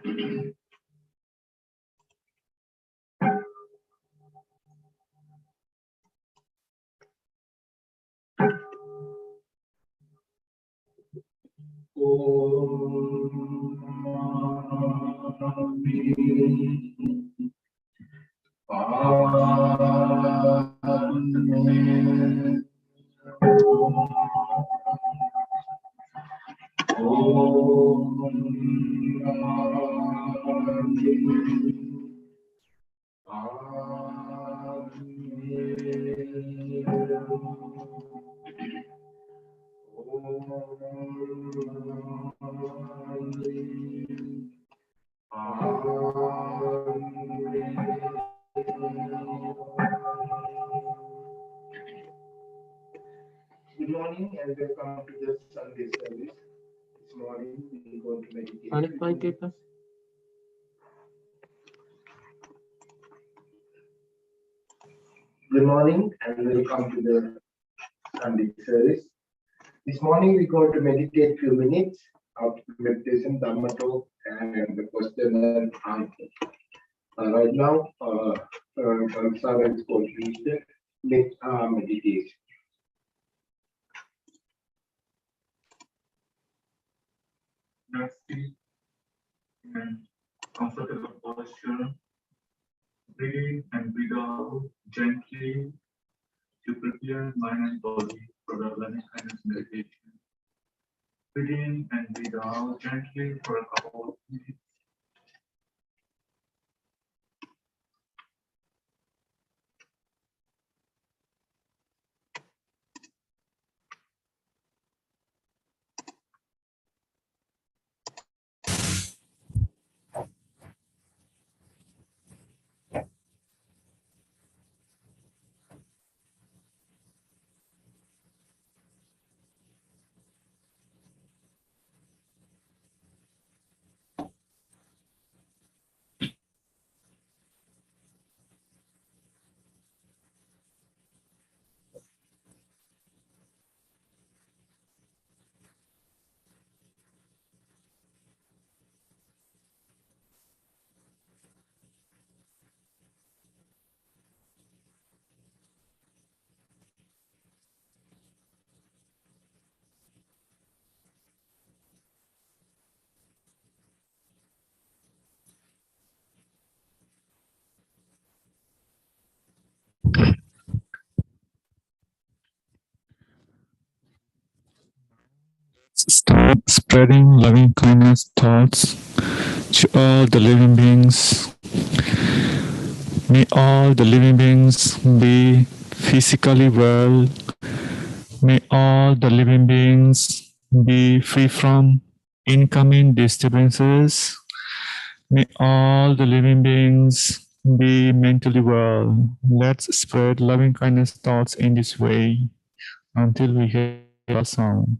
Good morning and welcome to the Sunday service. This morning we're going to meditate. Good morning and welcome to the Sunday service. This morning we're going to meditate few minutes of meditation, Dhamma talk, and the question and answer. Right now, Sarah is going to lead the meditation. Let's sit in comfortable posture. Breathe and breathe out gently to prepare mind and body for the loving kindness meditation. Breathe in and breathe out gently for a couple of minutes. Start spreading loving kindness thoughts to all the living beings. May all the living beings be physically well. May all the living beings be free from incoming disturbances. May all the living beings be mentally well. Let's spread loving kindness thoughts in this way until we hear a sound.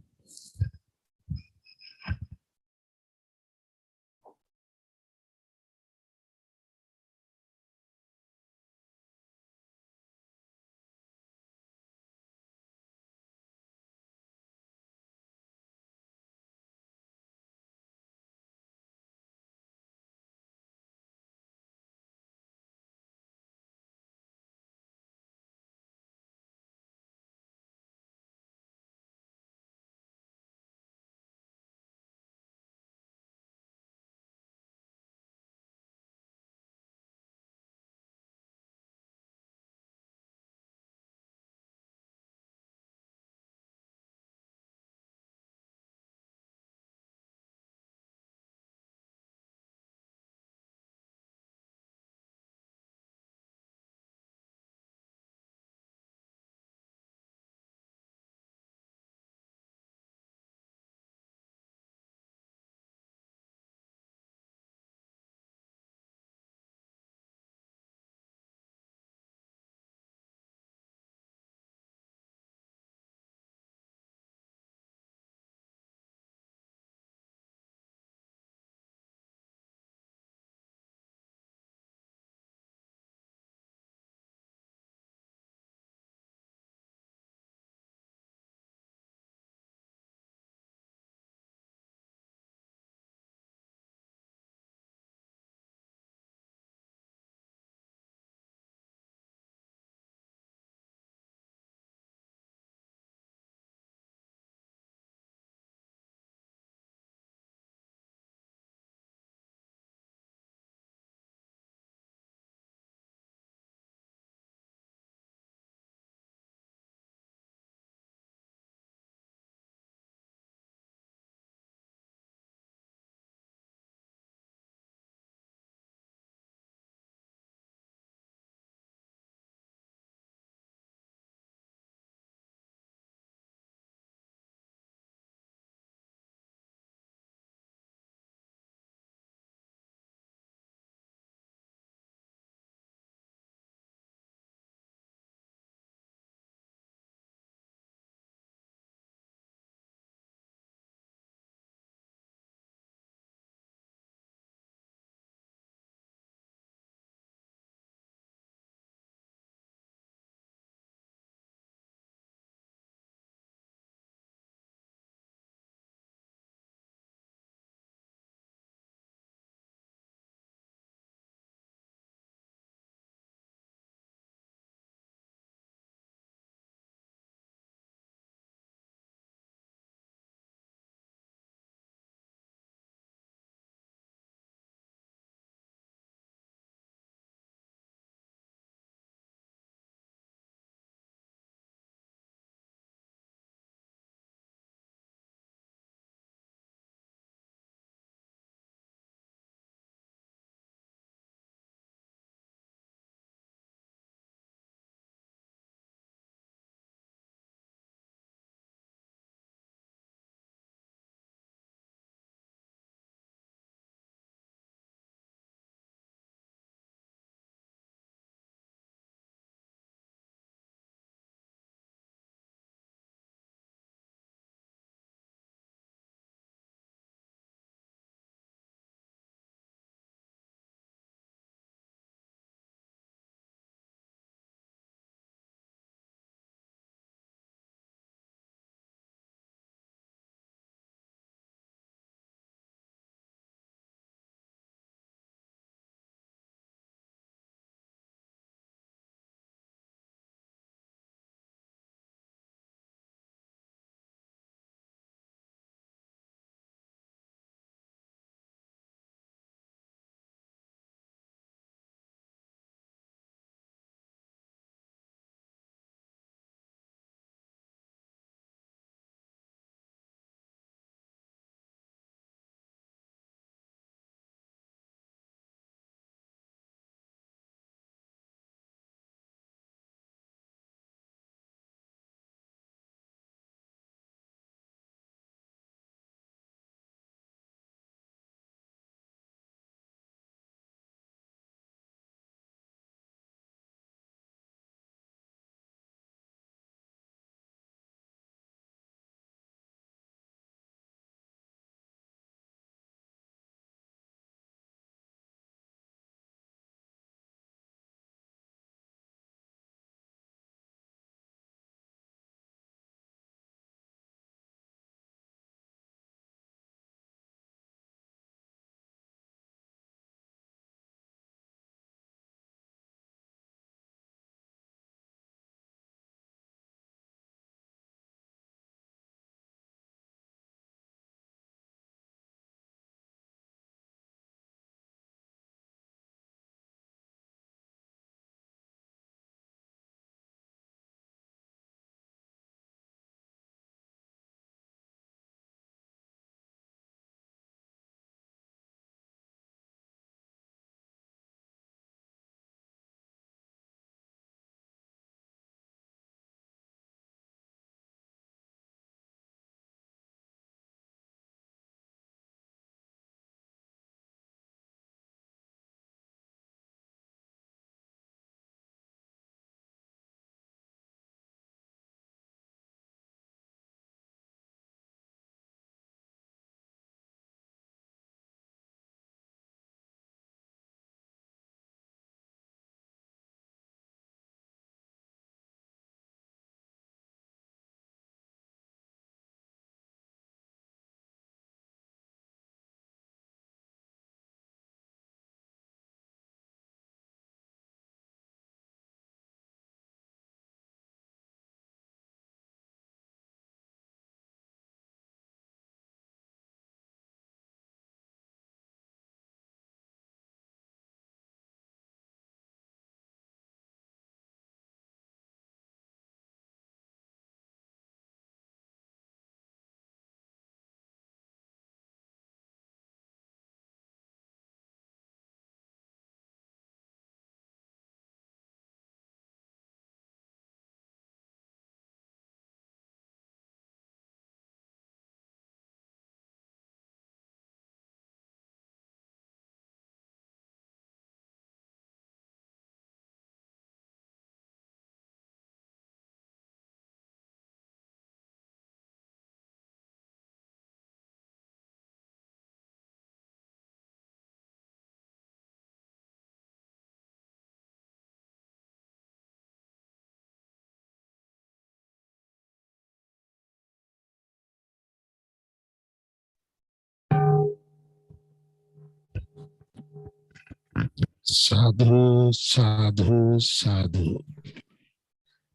Sadhu, sadhu, sadhu.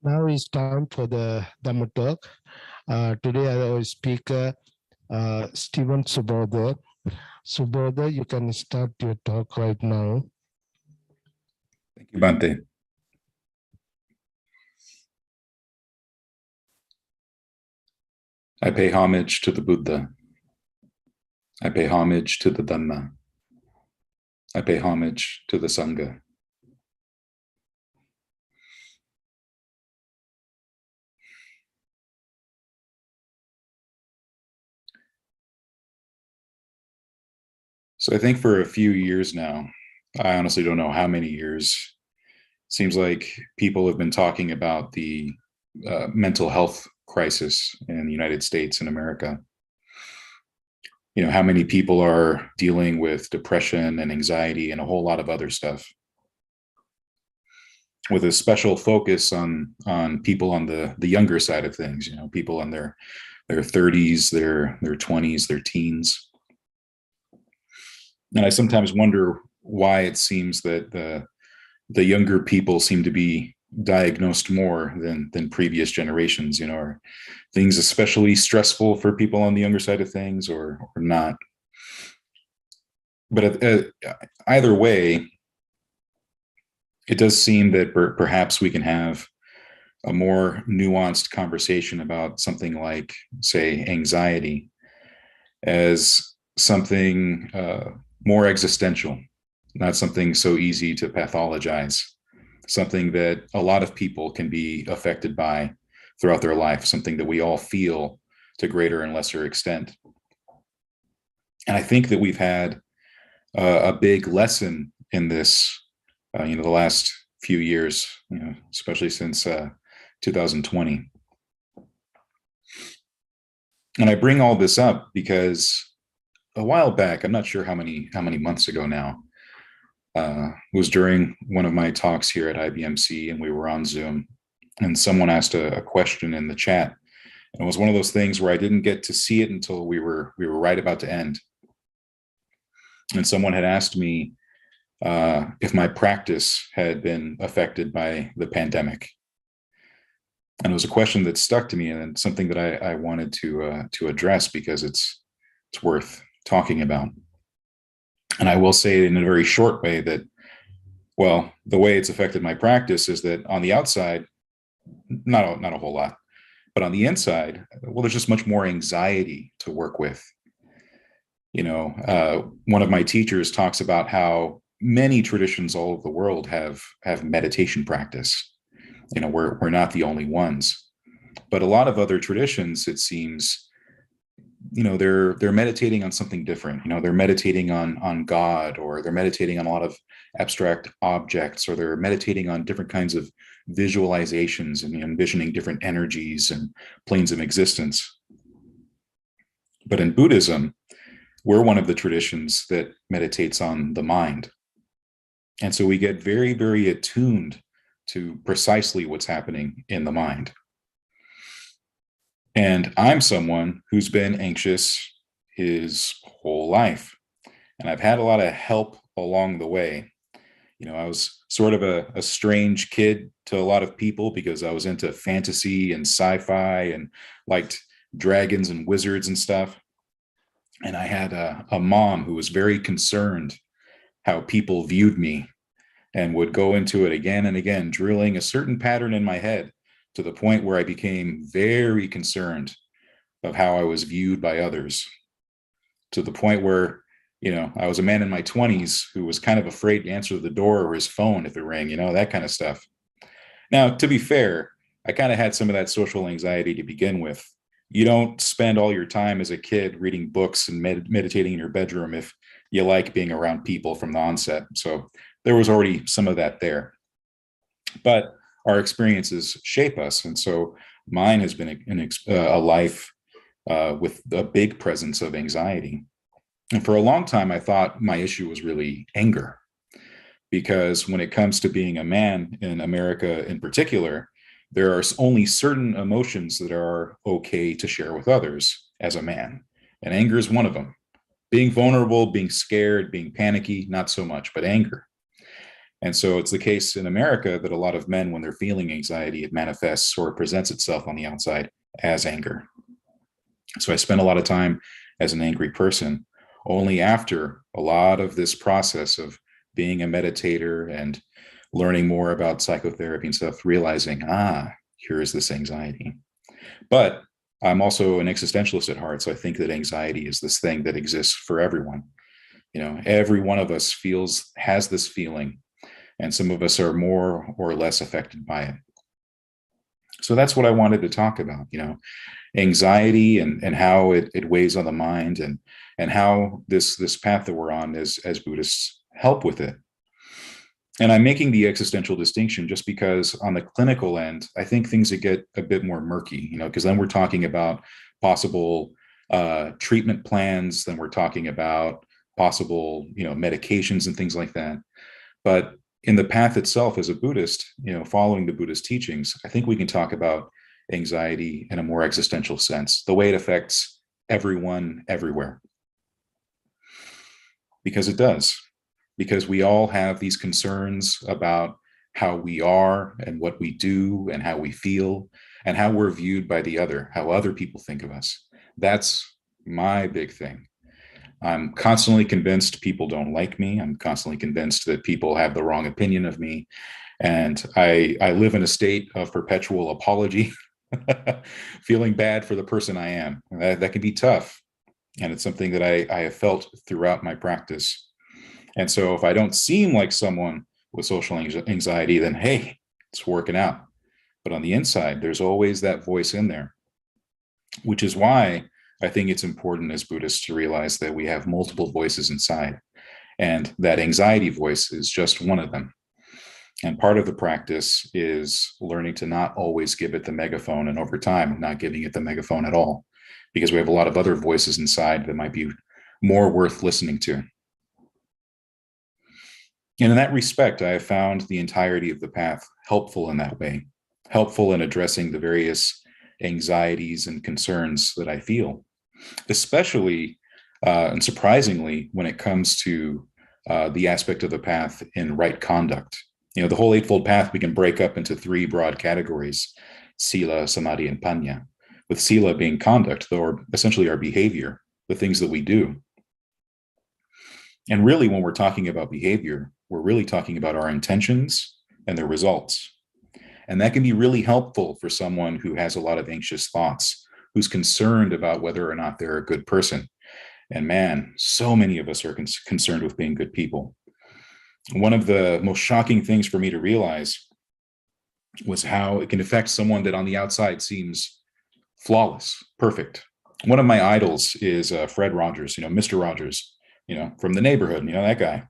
Now it's time for the Dhamma talk. Today our speaker, Stephen Subodha. Subodha, you can start your talk right now. Thank you, Bhante. I pay homage to the Buddha. I pay homage to the Dhamma. I pay homage to the Sangha. So I think for a few years now, I honestly don't know how many years, seems like people have been talking about the mental health crisis in the United States and America. You know, how many people are dealing with depression and anxiety and a whole lot of other stuff, with a special focus on people on the younger side of things, you know, people in their 30s, their 20s, their teens. And I sometimes wonder why it seems that the younger people seem to be diagnosed more than previous generations. You know, are things especially stressful for people on the younger side of things, or not? But either way, it does seem that perhaps we can have a more nuanced conversation about something like, say, anxiety as something more existential, not something so easy to pathologize, something that a lot of people can be affected by throughout their life, something that we all feel to greater and lesser extent. And I think that we've had a big lesson in this, the last few years, especially since 2020. And I bring all this up because a while back, I'm not sure how many months ago now, was during one of my talks here at IBMC, and we were on Zoom, and someone asked a question in the chat. And it was one of those things where I didn't get to see it until we were right about to end. And someone had asked me if my practice had been affected by the pandemic. And it was a question that stuck to me, and something that I wanted to address because it's worth talking about. And I will say in a very short way that, well, the way it's affected my practice is that on the outside, not a whole lot, but on the inside, well, there's just much more anxiety to work with. One of my teachers talks about how many traditions all over the world have meditation practice. We're not the only ones, but a lot of other traditions, it seems, they're meditating on something different. They're meditating on God, or they're meditating on a lot of abstract objects, or they're meditating on different kinds of visualizations and envisioning different energies and planes of existence. But in Buddhism, we're one of the traditions that meditates on the mind. And so we get very, very attuned to precisely what's happening in the mind. And I'm someone who's been anxious his whole life. And I've had a lot of help along the way. I was sort of a strange kid to a lot of people because I was into fantasy and sci-fi and liked dragons and wizards and stuff. And I had a mom who was very concerned how people viewed me, and would go into it again and again, drilling a certain pattern in my head, to the point where I became very concerned of how I was viewed by others, to the point where, I was a man in my 20s who was kind of afraid to answer the door or his phone if it rang, that kind of stuff. Now, to be fair, I kind of had some of that social anxiety to begin with. You don't spend all your time as a kid reading books and meditating in your bedroom if you like being around people from the onset. So there was already some of that there. But our experiences shape us. And so mine has been a life with a big presence of anxiety. And for a long time, I thought my issue was really anger. Because when it comes to being a man in America in particular, there are only certain emotions that are okay to share with others as a man. And anger is one of them. Being vulnerable, being scared, being panicky, not so much, but anger. And so it's the case in America that a lot of men, when they're feeling anxiety, it manifests or presents itself on the outside as anger. So I spent a lot of time as an angry person. Only after a lot of this process of being a meditator and learning more about psychotherapy and stuff, realizing, here is this anxiety. But I'm also an existentialist at heart. So I think that anxiety is this thing that exists for everyone. Every one of us has this feeling, and some of us are more or less affected by it. So that's what I wanted to talk about, anxiety and how it weighs on the mind, and how this path that we're on as Buddhists help with it. And I'm making the existential distinction just because on the clinical end, I think things that get a bit more murky, because then we're talking about possible treatment plans, then we're talking about possible, medications and things like that. But in the path itself as a Buddhist, following the Buddhist teachings, I think we can talk about anxiety in a more existential sense, the way it affects everyone, everywhere. Because it does. Because we all have these concerns about how we are and what we do and how we feel and how we're viewed by the other, how other people think of us. That's my big thing. I'm constantly convinced people don't like me. I'm constantly convinced that people have the wrong opinion of me. And I live in a state of perpetual apology, feeling bad for the person I am. That can be tough. And it's something that I have felt throughout my practice. And so if I don't seem like someone with social anxiety, then hey, it's working out. But on the inside, there's always that voice in there, which is why I think it's important as Buddhists to realize that we have multiple voices inside, and that anxiety voice is just one of them. And part of the practice is learning to not always give it the megaphone, and over time, not giving it the megaphone at all, because we have a lot of other voices inside that might be more worth listening to. And in that respect, I have found the entirety of the path helpful in that way, helpful in addressing the various anxieties and concerns that I feel, especially and surprisingly when it comes to the aspect of the path in right conduct. The whole Eightfold Path we can break up into three broad categories: Sila, Samadhi, and Panya, with Sila being conduct, or essentially our behavior, the things that we do. And really, when we're talking about behavior, we're really talking about our intentions and their results. And that can be really helpful for someone who has a lot of anxious thoughts, who's concerned about whether or not they're a good person. And man, so many of us are concerned with being good people. One of the most shocking things for me to realize was how it can affect someone that on the outside seems flawless, perfect. One of my idols is Fred Rogers, Mr. Rogers, from the neighborhood, that guy.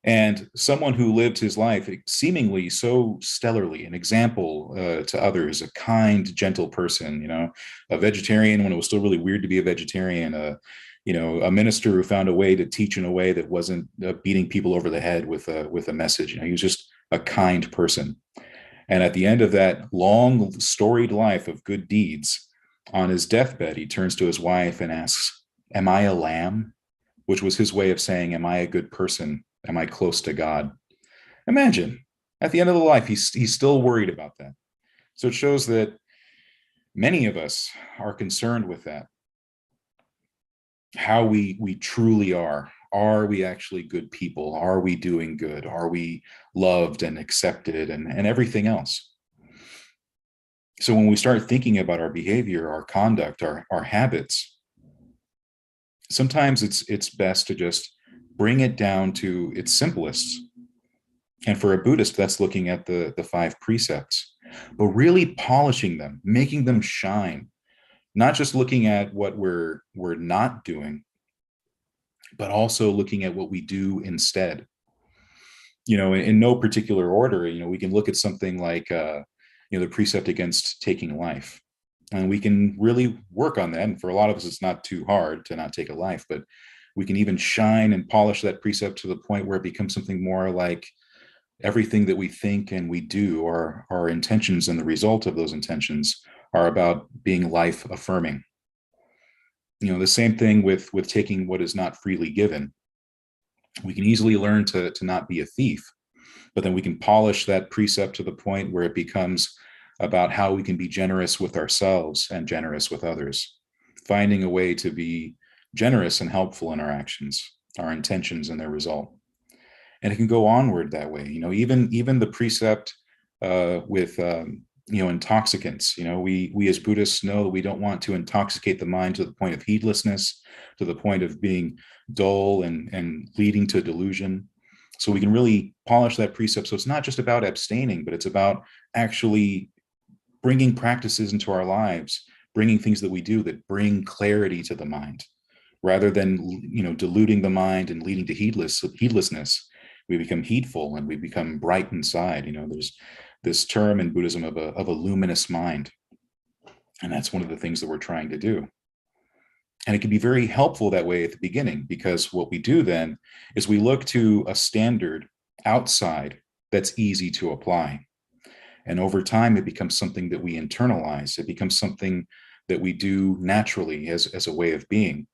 And someone who lived his life seemingly so stellarly, an example to others, a kind, gentle person, a vegetarian when it was still really weird to be a vegetarian, a minister who found a way to teach in a way that wasn't beating people over the head with a message. He was just a kind person. And at the end of that long, storied life of good deeds, on his deathbed, he turns to his wife and asks, "Am I a lamb?" Which was his way of saying, "Am I a good person? Am I close to God?" Imagine, at the end of the life, he's still worried about that. So it shows that many of us are concerned with that. How we truly are. Are we actually good people? Are we doing good? Are we loved and accepted and everything else? So when we start thinking about our behavior, our conduct, our habits, sometimes it's best to just bring it down to its simplest. And for a Buddhist, that's looking at the 5 precepts, but really polishing them, making them shine, not just looking at what we're not doing, but also looking at what we do instead. In no particular order, we can look at something like, the precept against taking life. And we can really work on that. And for a lot of us, it's not too hard to not take a life, but we can even shine and polish that precept to the point where it becomes something more like everything that we think and we do, or our intentions and the result of those intentions, are about being life affirming. The same thing with taking what is not freely given. We can easily learn to not be a thief. but then we can polish that precept to the point where it becomes about how we can be generous with ourselves and generous with others, finding a way to be generous and helpful in our actions, our intentions, and their result. And it can go onward that way. Even the precept with intoxicants. We as Buddhists know that we don't want to intoxicate the mind to the point of heedlessness, to the point of being dull and leading to delusion. So we can really polish that precept. So it's not just about abstaining, but it's about actually bringing practices into our lives, bringing things that we do that bring clarity to the mind, rather than diluting the mind and leading to heedlessness. We become heedful and we become bright inside. There's this term in Buddhism of a luminous mind, and that's one of the things that we're trying to do. And it can be very helpful that way at the beginning, because what we do then is we look to a standard outside that's easy to apply. And over time, it becomes something that we internalize. It becomes something that we do naturally as a way of being.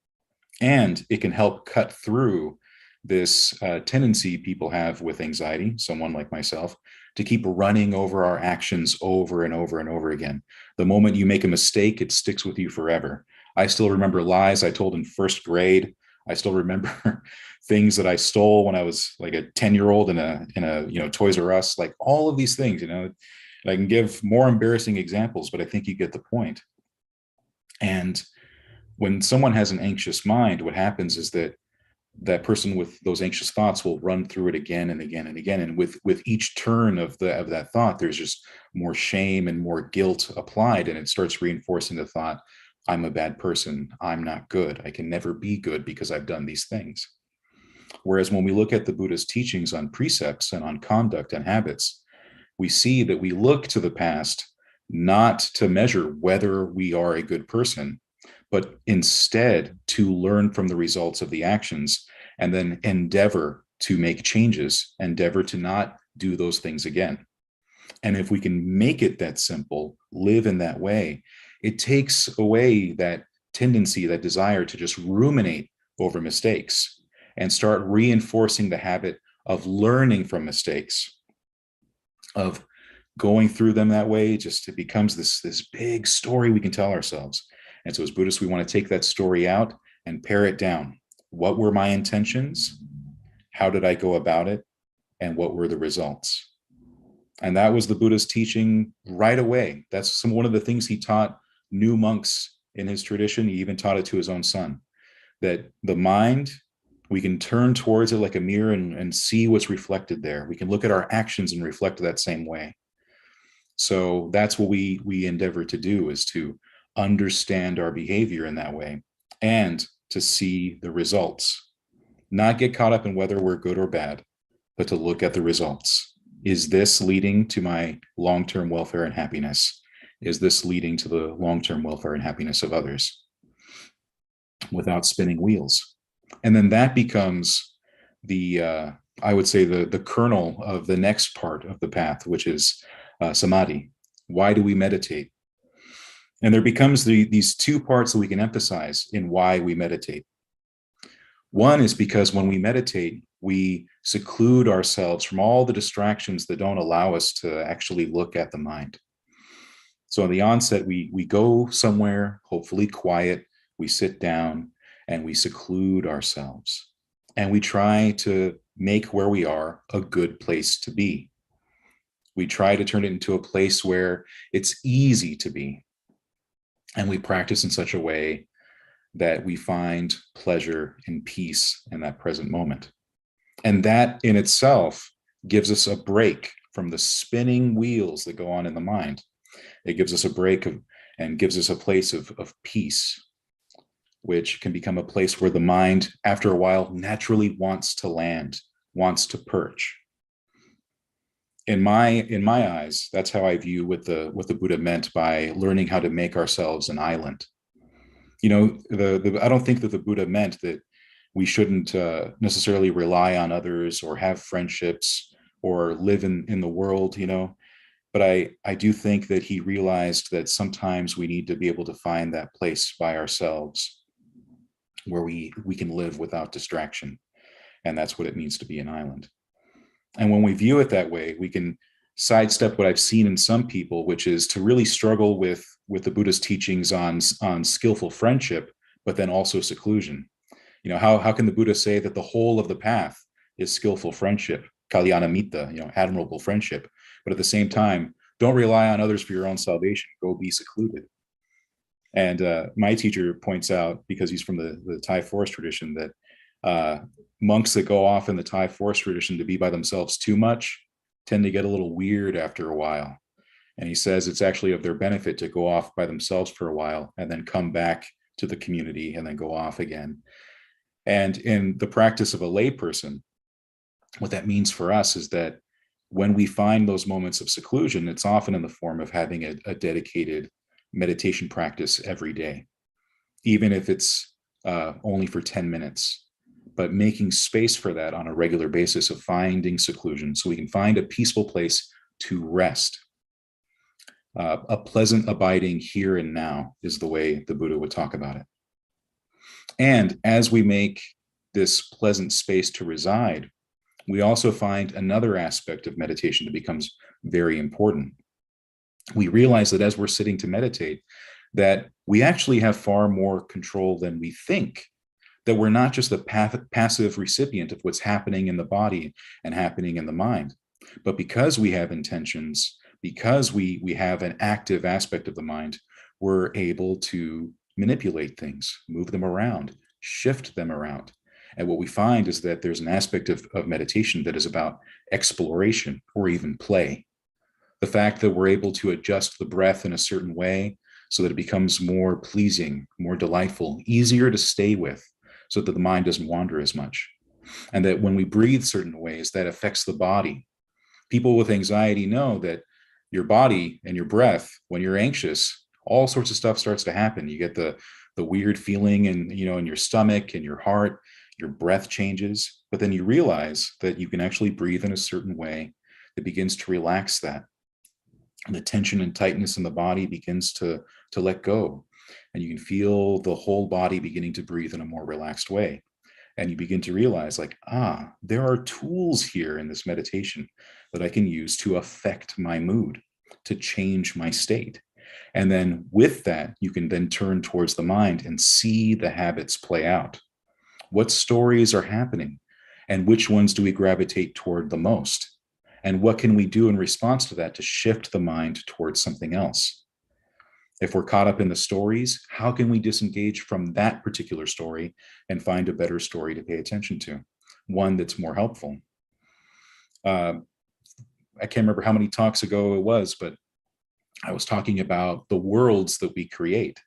And it can help cut through this tendency people have with anxiety, someone like myself, to keep running over our actions over and over and over again. The moment you make a mistake, it sticks with you forever. I still remember lies I told in first grade. I still remember things that I stole when I was like a 10-year-old in a Toys R Us, like all of these things. I can give more embarrassing examples, but I think you get the point. And when someone has an anxious mind, what happens is that person with those anxious thoughts will run through it again and again and again. And with each turn of that thought, there's just more shame and more guilt applied. And it starts reinforcing the thought, I'm a bad person. I'm not good. I can never be good because I've done these things. Whereas when we look at the Buddha's teachings on precepts and on conduct and habits, we see that we look to the past not to measure whether we are a good person, but instead to learn from the results of the actions and then endeavor to make changes, endeavor to not do those things again. And if we can make it that simple, live in that way, it takes away that tendency, that desire to just ruminate over mistakes and start reinforcing the habit of learning from mistakes, of going through them that way. Just it becomes this big story we can tell ourselves. And so as Buddhists, we want to take that story out and pare it down. What were my intentions? How did I go about it? And what were the results? And that was the Buddha's teaching right away. That's one of the things he taught new monks in his tradition. He even taught it to his own son, that the mind, we can turn towards it like a mirror and see what's reflected there. We can look at our actions and reflect that same way. So that's what we endeavor to do, is to understand our behavior in that way and to see the results, not get caught up in whether we're good or bad, but to look at the results. Is this leading to my long-term welfare and happiness? Is this leading to the long-term welfare and happiness of others? Without spinning wheels. And then that becomes I would say the kernel of the next part of the path, which is samadhi. Why do we meditate? And there becomes these two parts that we can emphasize in why we meditate. One is because when we meditate, we seclude ourselves from all the distractions that don't allow us to actually look at the mind. So in the onset, we go somewhere, hopefully quiet, we sit down and we seclude ourselves. And we try to make where we are a good place to be. We try to turn it into a place where it's easy to be. And we practice in such a way that we find pleasure and peace in that present moment. And that in itself gives us a break from the spinning wheels that go on in the mind. It gives us a break and gives us a place of peace, which can become a place where the mind, after a while, naturally wants to land, wants to perch. In my eyes, that's how I view what the Buddha meant by learning how to make ourselves an island. I don't think that the Buddha meant that we shouldn't necessarily rely on others or have friendships or live in the world, but I do think that he realized that sometimes we need to be able to find that place by ourselves where we can live without distraction. And that's what it means to be an island. And when we view it that way, we can sidestep what I've seen in some people, which is to really struggle with the Buddhist teachings on skillful friendship, but then also seclusion. You know, how can the Buddha say that the whole of the path is skillful friendship, kalyana mitta, you know, admirable friendship, but at the same time, don't rely on others for your own salvation. Go be secluded. And my teacher points out, because he's from the Thai forest tradition, that monks that go off in the Thai forest tradition to be by themselves too much tend to get a little weird after a while. And he says it's actually of their benefit to go off by themselves for a while and then come back to the community and then go off again. And in the practice of a lay person, what that means for us is that when we find those moments of seclusion, it's often in the form of having a dedicated meditation practice every day, even if it's only for 10 minutes, but making space for that on a regular basis of finding seclusion so we can find a peaceful place to rest. A pleasant abiding here and now is the way the Buddha would talk about it. And as we make this pleasant space to reside, we also find another aspect of meditation that becomes very important. We realize that as we're sitting to meditate, that we actually have far more control than we think, that we're not just a passive recipient of what's happening in the body and happening in the mind, but because we have intentions, because we have an active aspect of the mind, we're able to manipulate things, move them around, shift them around. And what we find is that there's an aspect of meditation that is about exploration or even play. The fact that we're able to adjust the breath in a certain way so that it becomes more pleasing, more delightful, easier to stay with, so that the mind doesn't wander as much. And that when we breathe certain ways, that affects the body. People with anxiety know that your body and your breath, when you're anxious, all sorts of stuff starts to happen. You get the weird feeling in your stomach and your heart, your breath changes, but then you realize that you can actually breathe in a certain way that begins to relax that. And the tension and tightness in the body begins to let go. And you can feel the whole body beginning to breathe in a more relaxed way. And you begin to realize, like, there are tools here in this meditation that I can use to affect my mood, to change my state. And then with that, you can then turn towards the mind and see the habits play out. What stories are happening? And which ones do we gravitate toward the most? And what can we do in response to that to shift the mind towards something else? If we're caught up in the stories, how can we disengage from that particular story and find a better story to pay attention to? One that's more helpful. I can't remember how many talks ago it was, but I was talking about the worlds that we create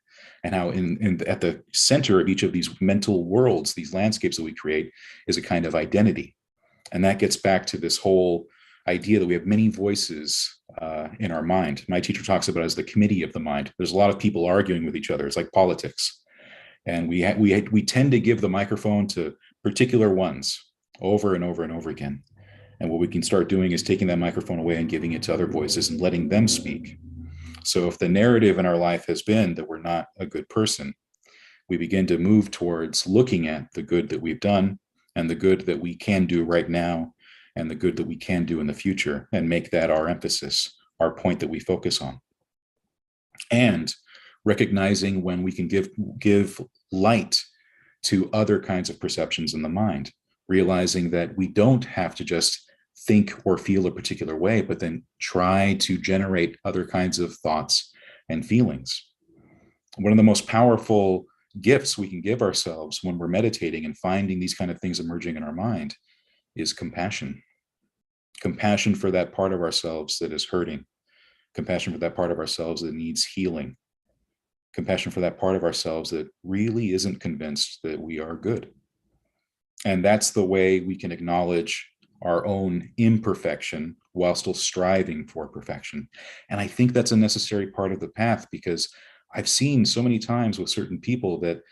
and how at the center of each of these mental worlds, these landscapes that we create, is a kind of identity. And that gets back to this whole idea that we have many voices in our mind. My teacher talks about it as the committee of the mind. There's a lot of people arguing with each other. It's like politics. And we tend to give the microphone to particular ones over and over and over again. And what we can start doing is taking that microphone away and giving it to other voices and letting them speak. So if the narrative in our life has been that we're not a good person, we begin to move towards looking at the good that we've done and the good that we can do right now and the good that we can do in the future, and make that our emphasis, our point that we focus on. And recognizing when we can give light to other kinds of perceptions in the mind, realizing that we don't have to just think or feel a particular way, but then try to generate other kinds of thoughts and feelings. One of the most powerful gifts we can give ourselves when we're meditating and finding these kind of things emerging in our mind is compassion. Compassion for that part of ourselves that is hurting. Compassion for that part of ourselves that needs healing. Compassion for that part of ourselves that really isn't convinced that we are good. And that's the way we can acknowledge our own imperfection while still striving for perfection. And I think that's a necessary part of the path, because I've seen so many times with certain people that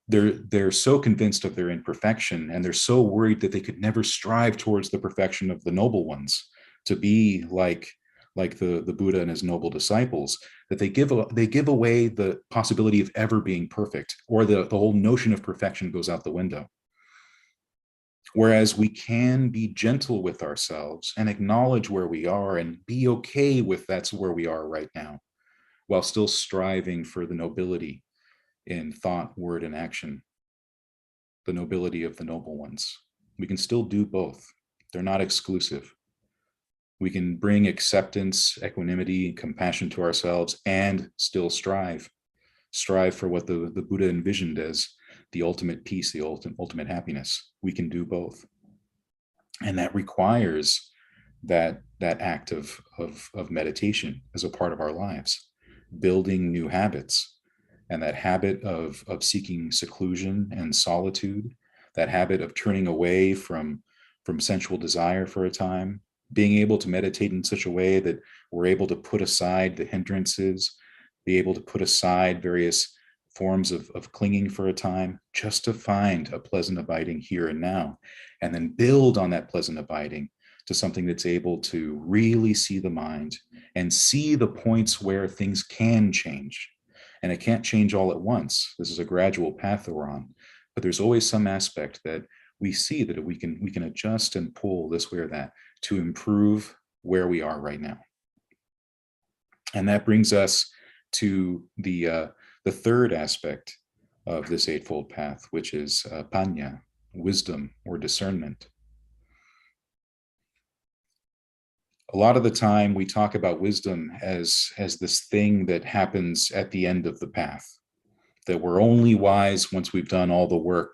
they're so convinced of their imperfection, and they're so worried that they could never strive towards the perfection of the noble ones, to be like the Buddha and his noble disciples, that they give away the possibility of ever being perfect, or the whole notion of perfection goes out the window. Whereas we can be gentle with ourselves and acknowledge where we are and be okay with that's where we are right now, while still striving for the nobility in thought, word, and action, the nobility of the noble ones. We can still do both. They're not exclusive. We can bring acceptance, equanimity, compassion to ourselves and still strive for what the Buddha envisioned as the ultimate peace, the ultimate happiness. We can do both. And that requires that act of meditation as a part of our lives, building new habits. And that habit of seeking seclusion and solitude, that habit of turning away from sensual desire for a time, being able to meditate in such a way that we're able to put aside the hindrances, be able to put aside various forms of clinging for a time, just to find a pleasant abiding here and now, and then build on that pleasant abiding to something that's able to really see the mind and see the points where things can change. And it can't change all at once. This is a gradual path that we're on, but there's always some aspect that we see that we can adjust and pull this way or that to improve where we are right now. And that brings us to the third aspect of this Eightfold Path, which is panya, wisdom or discernment. A lot of the time we talk about wisdom as this thing that happens at the end of the path, that we're only wise once we've done all the work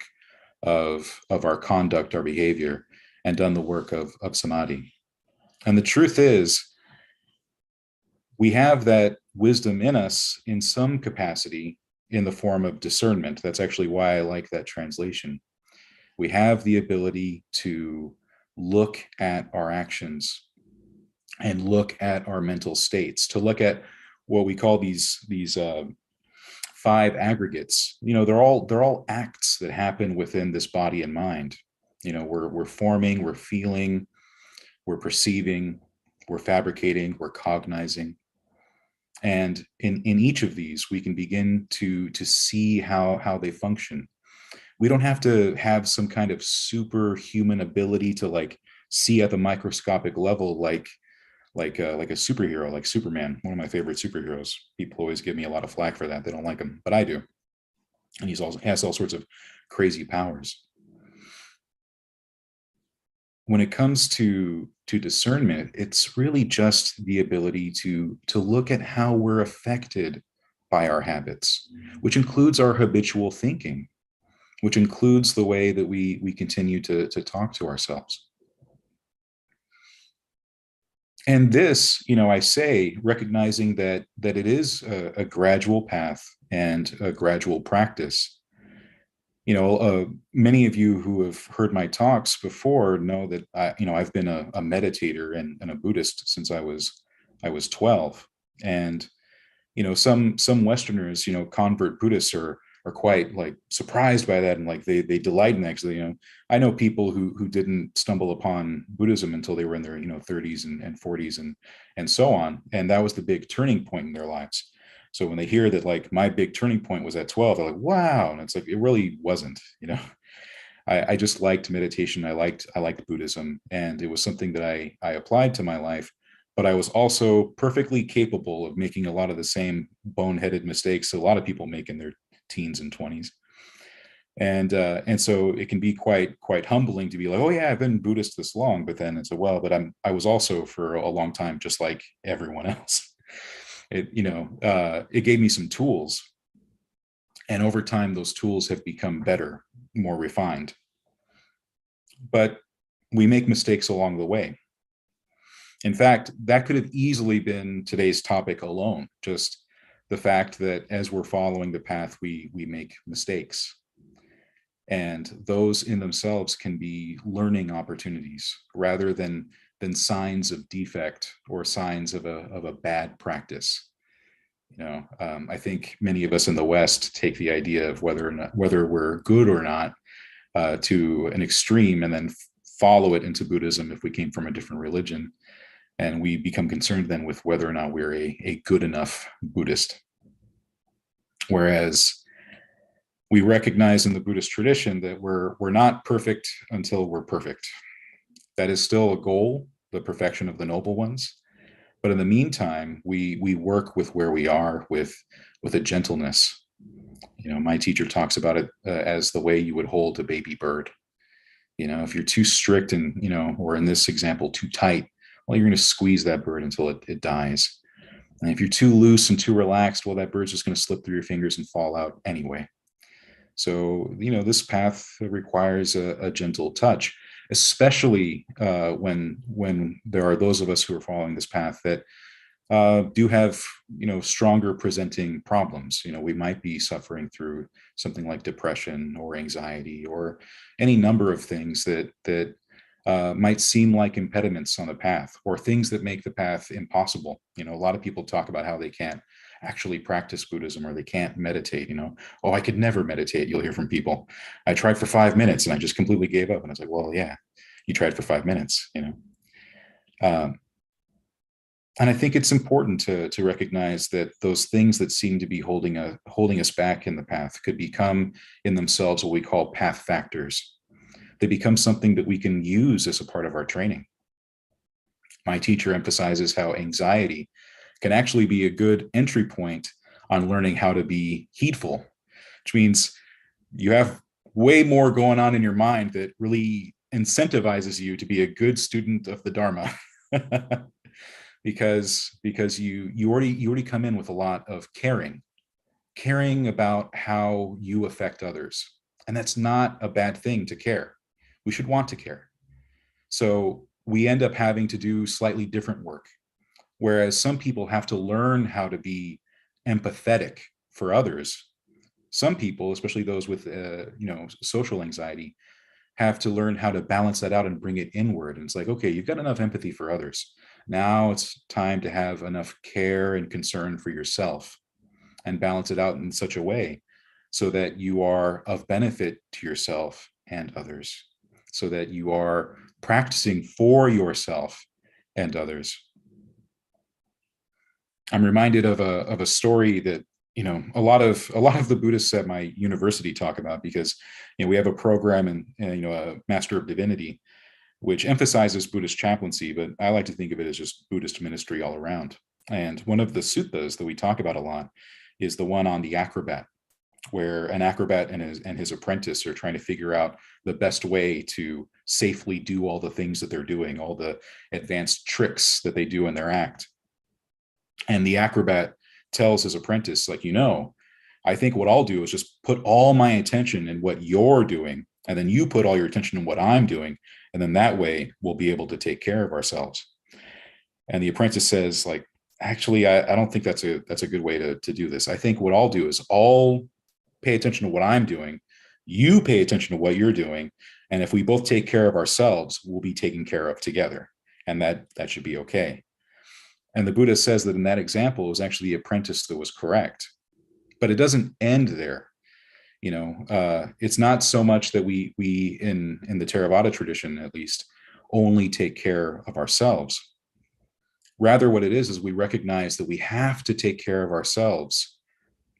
of our conduct, our behavior, and done the work of samadhi. And the truth is, we have that wisdom in us in some capacity in the form of discernment. That's actually why I like that translation. We have the ability to look at our actions and look at our mental states, to look at what we call these five aggregates. You know, they're all acts that happen within this body and mind. You know, we're forming, we're feeling, we're perceiving, we're fabricating, we're cognizing. And in each of these, we can begin to see how they function. We don't have to have some kind of superhuman ability to like see at the microscopic level, like a superhero, like Superman, one of my favorite superheroes. People always give me a lot of flack for that. They don't like him, but I do. And he has all sorts of crazy powers. When it comes to discernment, it's really just the ability to look at how we're affected by our habits, which includes our habitual thinking, which includes the way that we continue to talk to ourselves. And this, you know, I say, recognizing that it is a gradual path and a gradual practice. You know, many of you who have heard my talks before know that I've been a meditator and a Buddhist since I was 12. And you know, some Westerners, you know, convert Buddhists are quite like surprised by that, and like they delight in that. Actually, you know, I know people who didn't stumble upon Buddhism until they were in their 30s and 40s and so on, and that was the big turning point in their lives. So when they hear that like my big turning point was at 12, they're like, wow. And it's like, it really wasn't, you know. I just liked meditation. I liked Buddhism, and it was something that I applied to my life. But I was also perfectly capable of making a lot of the same boneheaded mistakes a lot of people make in their teens and 20s. And so it can be quite humbling to be like, oh yeah, I've been Buddhist this long, but then it's but I was also for a long time just like everyone else. It gave me some tools, and over time those tools have become better, more refined. But we make mistakes along the way. In fact, that could have easily been today's topic alone, just the fact that as we're following the path, we make mistakes. And those in themselves can be learning opportunities rather than signs of defect or signs of a bad practice. You know, I think many of us in the West take the idea of whether we're good or not to an extreme, and then follow it into Buddhism if we came from a different religion. And we become concerned then with whether or not we're a good enough Buddhist. Whereas we recognize in the Buddhist tradition that we're not perfect until we're perfect. That is still a goal, the perfection of the noble ones. But in the meantime, we work with where we are with a gentleness. My teacher talks about it as the way you would hold a baby bird. If you're too strict and, or in this example, too tight, well, you're going to squeeze that bird until it dies. And if you're too loose and too relaxed, well, that bird's just going to slip through your fingers and fall out anyway. So, this path requires a gentle touch, especially when there are those of us who are following this path that do have, stronger presenting problems. We might be suffering through something like depression or anxiety or any number of things that might seem like impediments on the path, or things that make the path impossible. A lot of people talk about how they can't actually practice Buddhism, or they can't meditate. Oh, I could never meditate. You'll hear from people. I tried for 5 minutes and I just completely gave up. And I was like, well, yeah, you tried for 5 minutes, and I think it's important to recognize that those things that seem to be holding us back in the path could become in themselves what we call path factors. They become something that we can use as a part of our training. My teacher emphasizes how anxiety can actually be a good entry point on learning how to be heedful, which means you have way more going on in your mind that really incentivizes you to be a good student of the Dharma. because you already come in with a lot of caring about how you affect others. And that's not a bad thing to care. We should want to care. So we end up having to do slightly different work. Whereas some people have to learn how to be empathetic for others. Some people, especially those with social anxiety, have to learn how to balance that out and bring it inward. And it's like, okay, you've got enough empathy for others. Now it's time to have enough care and concern for yourself, and balance it out in such a way so that you are of benefit to yourself and others, so that you are practicing for yourself and others. I'm reminded of a story that a lot of the Buddhists at my university talk about, because we have a program in a Master of Divinity which emphasizes Buddhist chaplaincy, but I like to think of it as just Buddhist ministry all around. And one of the suttas that we talk about a lot is the one on the acrobat, where an acrobat and his apprentice are trying to figure out the best way to safely do all the things that they're doing, all the advanced tricks that they do in their act. And the acrobat tells his apprentice, like, I think what I'll do is just put all my attention in what you're doing, and then you put all your attention in what I'm doing, and then that way we'll be able to take care of ourselves. And the apprentice says, like, actually, I don't think that's a good way to do this. I think what I'll do is I'll pay attention to what I'm doing, you pay attention to what you're doing, and if we both take care of ourselves, we'll be taken care of together, and that should be okay. And the Buddha says that in that example, it was actually the apprentice that was correct. But it doesn't end there. It's not so much that we in the Theravada tradition, at least, only take care of ourselves. Rather, what it is we recognize that we have to take care of ourselves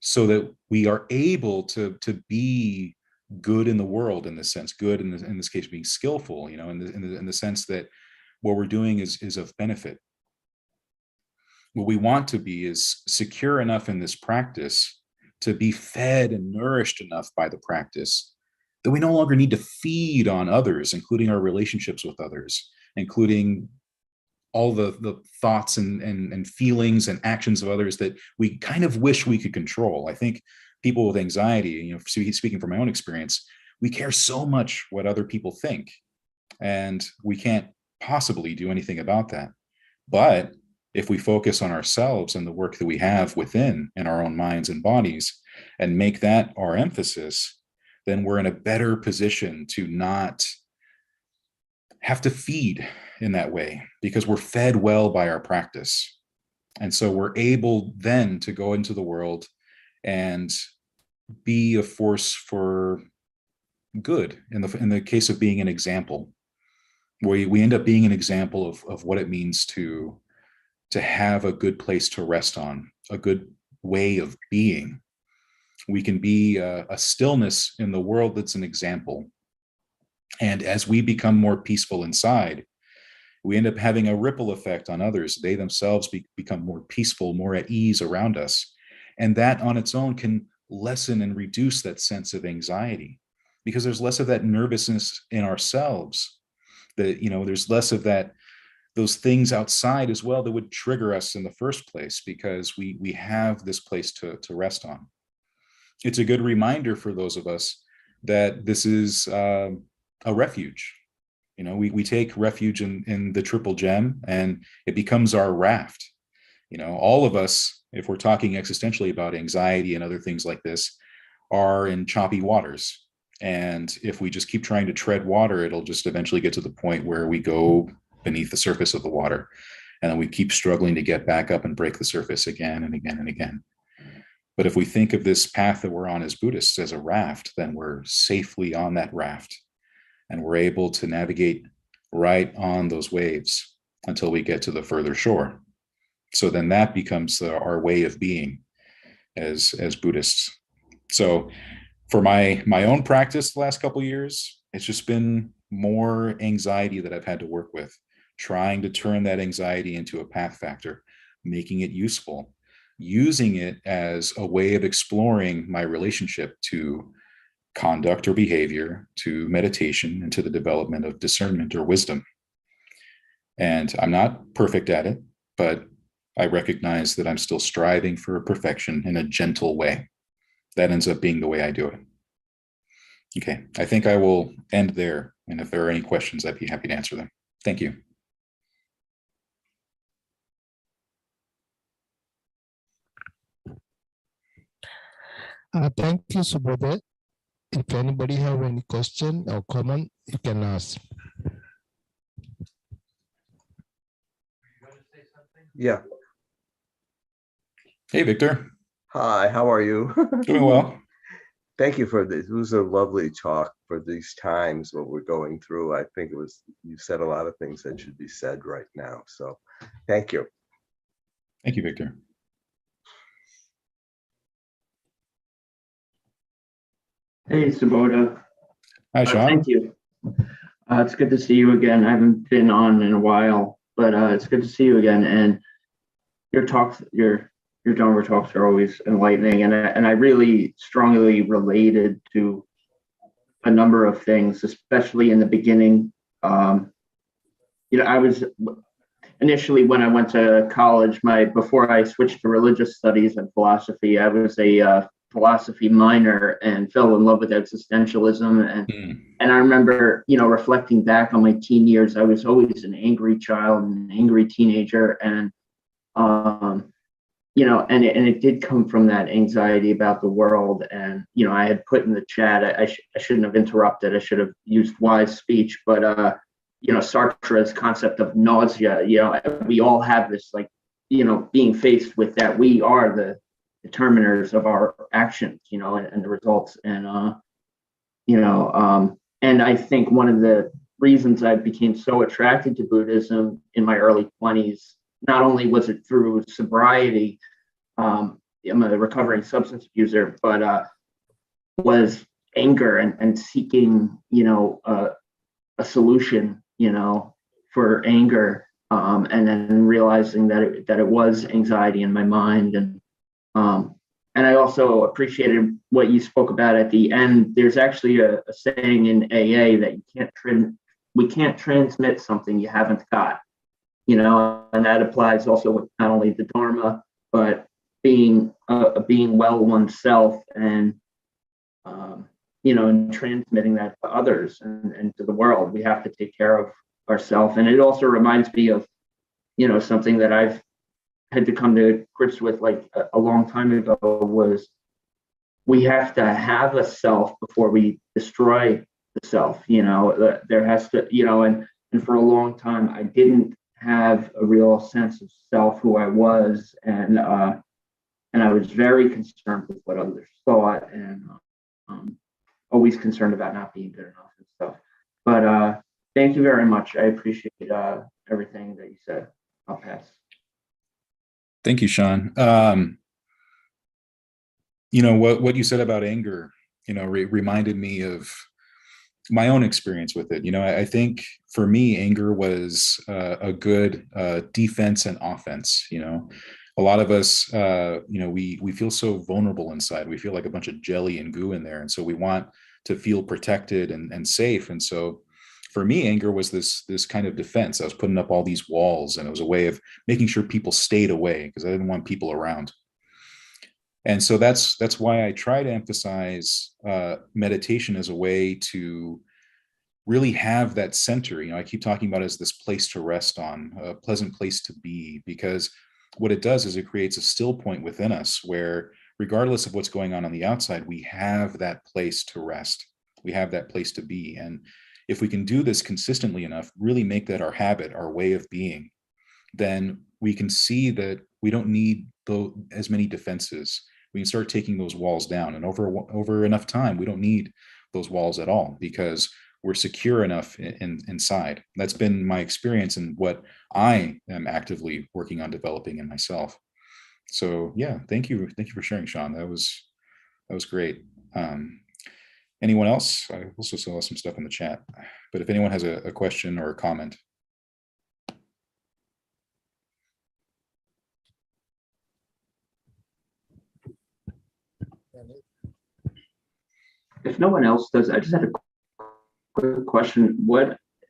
so that we are able to be good in the world, in this sense, good in this case being skillful, in the sense that what we're doing is of benefit. What we want to be is secure enough in this practice to be fed and nourished enough by the practice that we no longer need to feed on others, including our relationships with others, including all the thoughts and feelings and actions of others that we kind of wish we could control. I think people with anxiety, speaking from my own experience, we care so much what other people think, and we can't possibly do anything about that. But if we focus on ourselves and the work that we have within in our own minds and bodies and make that our emphasis, then we're in a better position to not have to feed in that way, because we're fed well by our practice. And so we're able then to go into the world and be a force for good in the case of being an example. We end up being an example of what it means to have a good place to rest on, a good way of being. We can be a stillness in the world that's an example. And as we become more peaceful inside, we end up having a ripple effect on others. They themselves become more peaceful, more at ease around us. And that on its own can lessen and reduce that sense of anxiety, because there's less of that nervousness in ourselves. That, there's less of those things outside as well that would trigger us in the first place, because we have this place to rest on. It's a good reminder for those of us that this is a refuge. We take refuge in the triple gem, and it becomes our raft. All of us, if we're talking existentially about anxiety and other things like this, are in choppy waters. And if we just keep trying to tread water, it'll just eventually get to the point where we go beneath the surface of the water. And then we keep struggling to get back up and break the surface again and again and again. But if we think of this path that we're on as Buddhists as a raft, then we're safely on that raft. And we're able to navigate right on those waves until we get to the further shore. So then that becomes our way of being as Buddhists. So for my own practice the last couple of years, it's just been more anxiety that I've had to work with, trying to turn that anxiety into a path factor, making it useful, using it as a way of exploring my relationship to conduct or behavior, to meditation, and to the development of discernment or wisdom. And I'm not perfect at it, but I recognize that I'm still striving for perfection in a gentle way. That ends up being the way I do it. Okay, I think I will end there. And if there are any questions, I'd be happy to answer them. Thank you. Thank you, Subodha. If anybody have any question or comment, you can ask. Yeah. Hey, Victor. Hi, how are you? Doing well. Thank you for this. It was a lovely talk for these times, what we're going through. I think you said a lot of things that should be said right now. So thank you. Thank you, Victor. Hey, Subodha. Hi, Sean. Thank you. It's good to see you again. I haven't been on in a while, but it's good to see you again. And your talks, your Dharma talks are always enlightening, and I really strongly related to a number of things, especially in the beginning. I was initially, when I went to college, before I switched to religious studies and philosophy, I was a philosophy minor and fell in love with existentialism. And I remember, reflecting back on my teen years, I was always an angry child and an angry teenager. And, and it did come from that anxiety about the world. And, I had put in the chat, I shouldn't have interrupted. I should have used wise speech, but, Sartre's concept of nausea, we all have this, being faced with that. We are the determiners of our actions, and the results. And, and I think one of the reasons I became so attracted to Buddhism in my early 20s, not only was it through sobriety, I'm a recovering substance abuser, but was anger and seeking, a solution, for anger, and then realizing that it was anxiety in my mind. And I also appreciated what you spoke about at the end. There's actually a saying in AA that we can't transmit something you haven't got, and that applies also with not only the Dharma, but being well oneself and, and transmitting that to others and to the world. We have to take care of ourselves. And it also reminds me of, something that I've had to come to grips with a long time ago, was we have to have a self before we destroy the self. There has to, and for a long time I didn't have a real sense of self, who I was, and I was very concerned with what others thought, and always concerned about not being good enough and stuff. But thank you very much. I appreciate everything that you said. I'll pass. Thank you, Sean. what you said about anger, reminded me of my own experience with it. I think for me, anger was a good defense and offense. A lot of us, we feel so vulnerable inside. We feel like a bunch of jelly and goo in there, and so we want to feel protected and safe. And so, for me, anger was this kind of defense. I was putting up all these walls, and it was a way of making sure people stayed away because I didn't want people around. And so that's why I try to emphasize meditation as a way to really have that center. I keep talking about it as this place to rest on, a pleasant place to be, because what it does is it creates a still point within us where, regardless of what's going on the outside, we have that place to rest. We have that place to be. And if we can do this consistently enough, really make that our habit, our way of being, then we can see that we don't need as many defenses. We can start taking those walls down, and over enough time, we don't need those walls at all because we're secure enough inside. That's been my experience and what I am actively working on developing in myself. So yeah, thank you for sharing, Sean. That was great. Anyone else? I also saw some stuff in the chat, but if anyone has a question or a comment. If no one else does, I just had a quick question.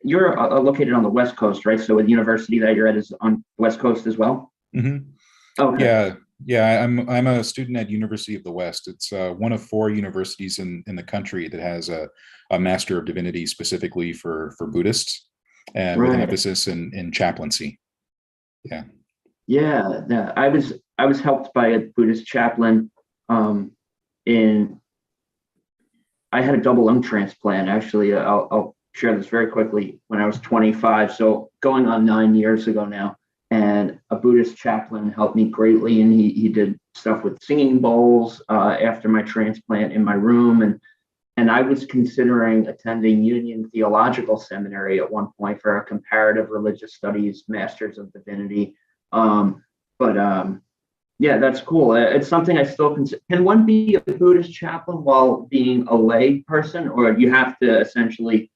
You're located on the West Coast, right? So the university that you're at is on the West Coast as well? Mm-hmm. Okay. Yeah. I'm a student at University of the West. It's one of 4 universities in the country that has a Master of Divinity specifically for Buddhists, and with an emphasis in chaplaincy. Yeah. Yeah. I was helped by a Buddhist chaplain I had a double lung transplant. Actually, I'll share this very quickly. When I was 25, so going on 9 years ago now, and a Buddhist chaplain helped me greatly, and he did stuff with singing bowls after my transplant in my room, and I was considering attending Union Theological Seminary at one point for a comparative religious studies Master's of Divinity, yeah, that's cool. It's something I still consider. Can one be a Buddhist chaplain while being a lay person, or you have to essentially?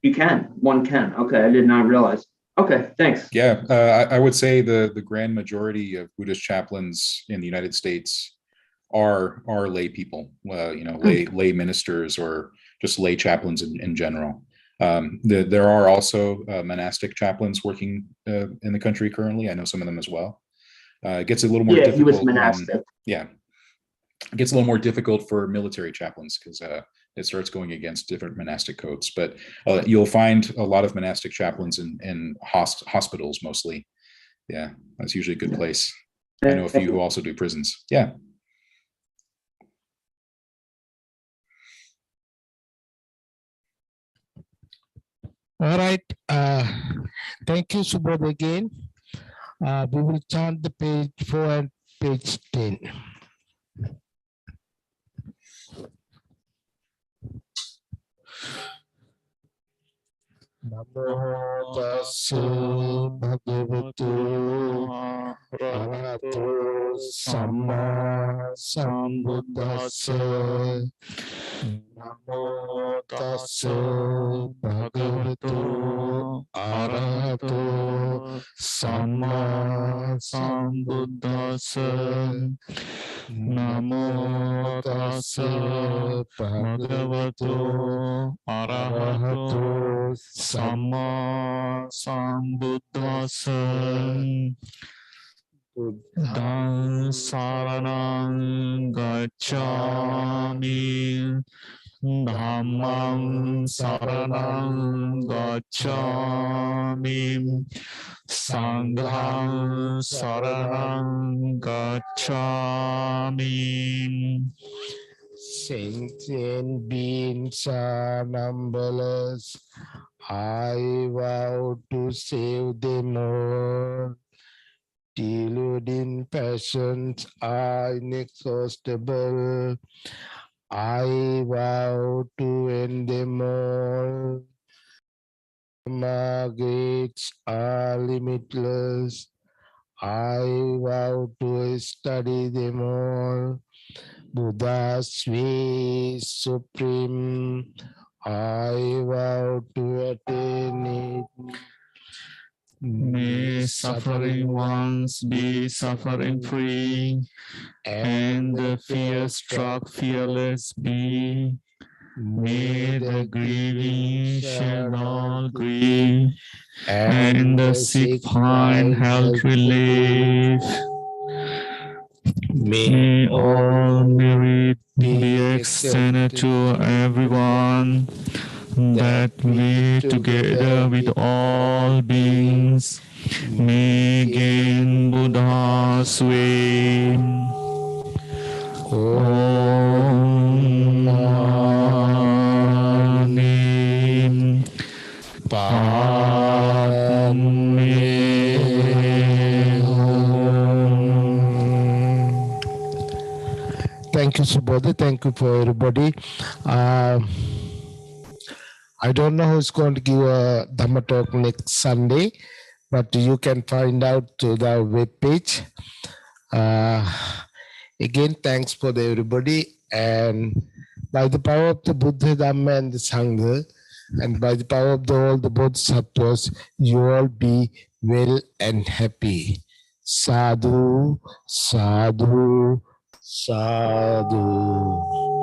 One can. Okay, I did not realize. Okay, thanks. Yeah, I would say the grand majority of Buddhist chaplains in the United States are lay people. Lay ministers or just lay chaplains in general. There are also monastic chaplains working in the country currently. I know some of them as well. It gets a little more difficult. He was monastic. It gets a little more difficult for military chaplains because it starts going against different monastic codes. But you'll find a lot of monastic chaplains in hospitals mostly. Yeah, that's usually a good place. I know a few who also do prisons. Yeah. All right. Thank you, Subodh, again. We will chant the page 4 and page 10. Namo tassa bhagavato arahato samma sambuddhassa. Namo tassa bhagavato arahato samma sambuddhassa. Namo tassa bhagavato arahato samma sambuddhassa. Buddhaṃ saraṇaṃ gacchāmi. Dhammaṃ saraṇaṃ gacchāmi. Sanghaṃ saraṇaṃ gacchāmi. Sentient beings are numberless. I vow to save them all. Deluding passions are inexhaustible. I vow to end them all. My gates are limitless. I vow to study them all. Buddha's way supreme, I vow to attain it. May suffering ones be suffering free, and the fear-struck fearless be. May the grieving shed all grief, and the sick find health relief. May all merit be extended to everyone, that we together with all beings may gain Buddha's way. Om Mani Padme Hum. Thank you, Subodhi. Thank you for everybody. I don't know who's going to give a Dhamma talk next Sunday, but you can find out to the webpage. Again, thanks for everybody. And by the power of the Buddha, Dhamma, and the Sangha, and by the power of all the Bodhisattvas, you all be well and happy. Sadhu, sadhu, sadhu.